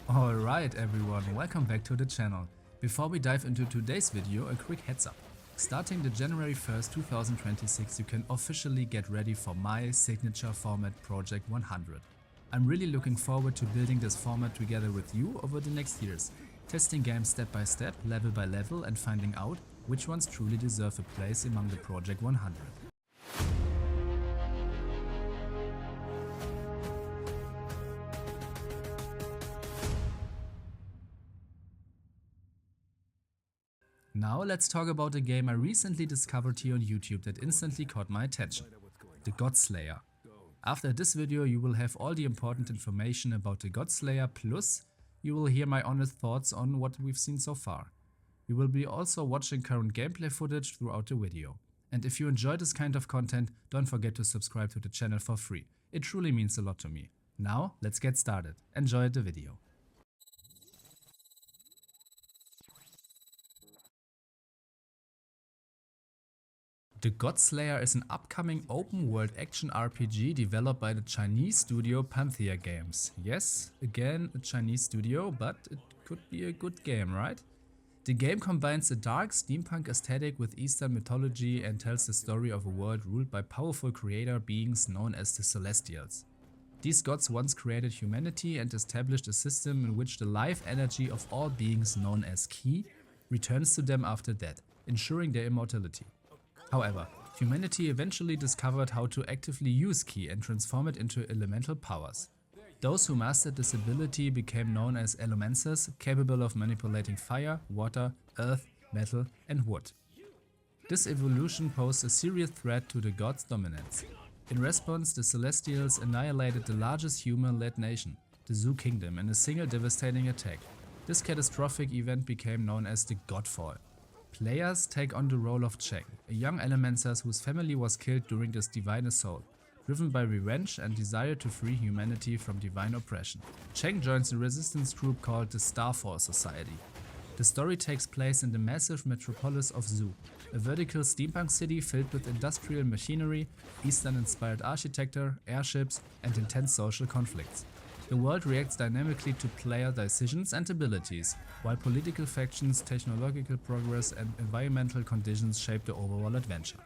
Alright everyone, welcome back to the channel. Before we dive into today's video, a quick heads up. Starting the January 1st, 2026, you can officially get ready for my signature format Project 100. I'm really looking forward to building this format together with you over the next years, testing games step by step, level by level, and finding out which ones truly deserve a place among the Project 100. Now let's talk about a game I recently discovered here on YouTube that instantly caught my attention, the God Slayer. After this video you will have all the important information about the God Slayer, plus you will hear my honest thoughts on what we've seen so far. You will be also watching current gameplay footage throughout the video. And if you enjoy this kind of content, don't forget to subscribe to the channel for free. It truly means a lot to me. Now let's get started. Enjoy the video. The God Slayer is an upcoming open-world action RPG developed by the Chinese studio Pathea Games. Yes, again a Chinese studio, but it could be a good game, right? The game combines a dark steampunk aesthetic with Eastern mythology and tells the story of a world ruled by powerful creator beings known as the Celestials. These gods once created humanity and established a system in which the life energy of all beings known as Qi returns to them after death, ensuring their immortality. However, humanity eventually discovered how to actively use Qi and transform it into elemental powers. Those who mastered this ability became known as Elementers, capable of manipulating fire, water, earth, metal and wood. This evolution posed a serious threat to the gods' dominance. In response, the Celestials annihilated the largest human-led nation, the Zhou Kingdom, in a single devastating attack. This catastrophic event became known as the Godfall. Players take on the role of Cheng, a young Elementor whose family was killed during this divine assault. Driven by revenge and desire to free humanity from divine oppression, Cheng joins a resistance group called the Starfall Society. The story takes place in the massive metropolis of Zhou, a vertical steampunk city filled with industrial machinery, Eastern-inspired architecture, airships, and intense social conflicts. The world reacts dynamically to player decisions and abilities, while political factions, technological progress and environmental conditions shape the overall adventure.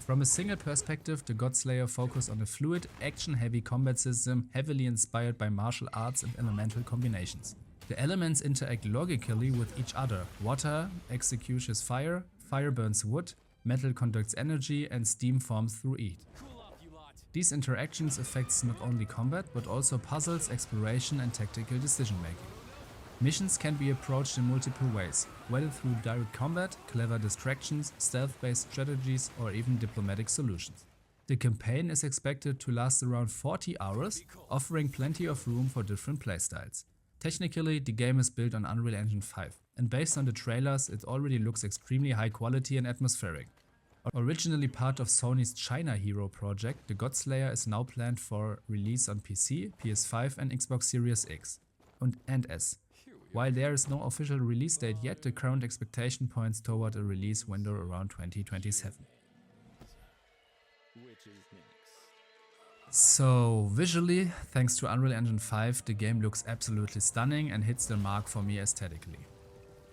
From a single perspective, the God Slayer focuses on a fluid, action-heavy combat system heavily inspired by martial arts and elemental combinations. The elements interact logically with each other. Water executes fire, fire burns wood, metal conducts energy, and steam forms through heat. These interactions affect not only combat, but also puzzles, exploration and tactical decision making. Missions can be approached in multiple ways, whether through direct combat, clever distractions, stealth-based strategies or even diplomatic solutions. The campaign is expected to last around 40 hours, offering plenty of room for different playstyles. Technically, the game is built on Unreal Engine 5, and based on the trailers it already looks extremely high quality and atmospheric. Originally part of Sony's China Hero project, the God Slayer is now planned for release on PC, PS5 and Xbox Series X and S. While there is no official release date yet, the current expectation points toward a release window around 2027. So visually, thanks to Unreal Engine 5, the game looks absolutely stunning and hits the mark for me aesthetically.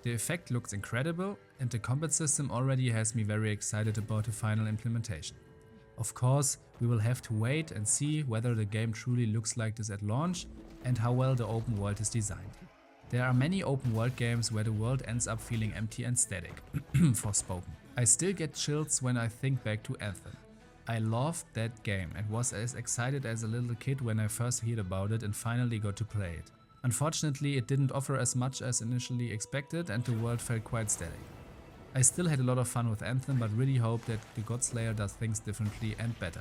The effect looks incredible and the combat system already has me very excited about the final implementation. Of course, we will have to wait and see whether the game truly looks like this at launch and how well the open world is designed. There are many open world games where the world ends up feeling empty and static, forspoken. I still get chills when I think back to Anthem. I loved that game and was as excited as a little kid when I first heard about it and finally got to play it. Unfortunately, it didn't offer as much as initially expected and the world felt quite static. I still had a lot of fun with Anthem, but really hope that the God Slayer does things differently and better.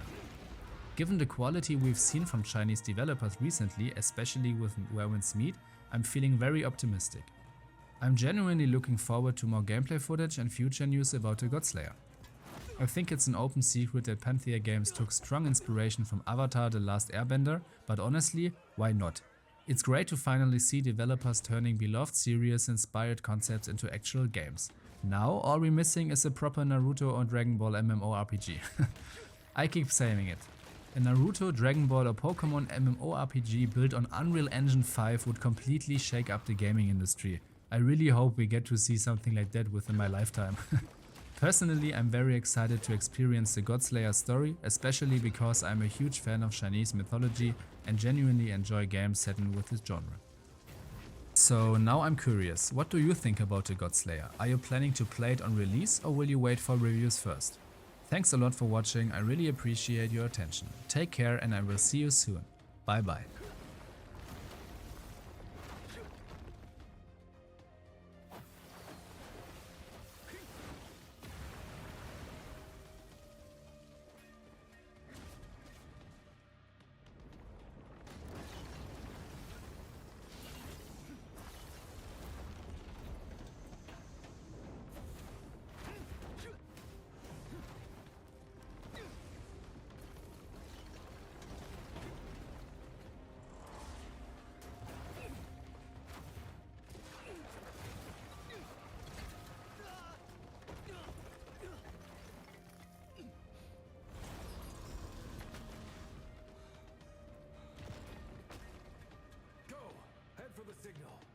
Given the quality we've seen from Chinese developers recently, especially with Where Winds Meet, I'm feeling very optimistic. I'm genuinely looking forward to more gameplay footage and future news about the God Slayer. I think it's an open secret that Pathea Games took strong inspiration from Avatar: The Last Airbender, but honestly, why not? It's great to finally see developers turning beloved series-inspired concepts into actual games. Now all we're missing is a proper Naruto or Dragon Ball MMORPG. I keep saying it. A Naruto, Dragon Ball or Pokemon MMORPG built on Unreal Engine 5 would completely shake up the gaming industry. I really hope we get to see something like that within my lifetime. Personally, I'm very excited to experience the Godslayer story, especially because I'm a huge fan of Chinese mythology and genuinely enjoy games set in with this genre. So now I'm curious, what do you think about the Godslayer? Are you planning to play it on release or will you wait for reviews first? Thanks a lot for watching, I really appreciate your attention. Take care and I will see you soon. Bye bye. Head for the signal.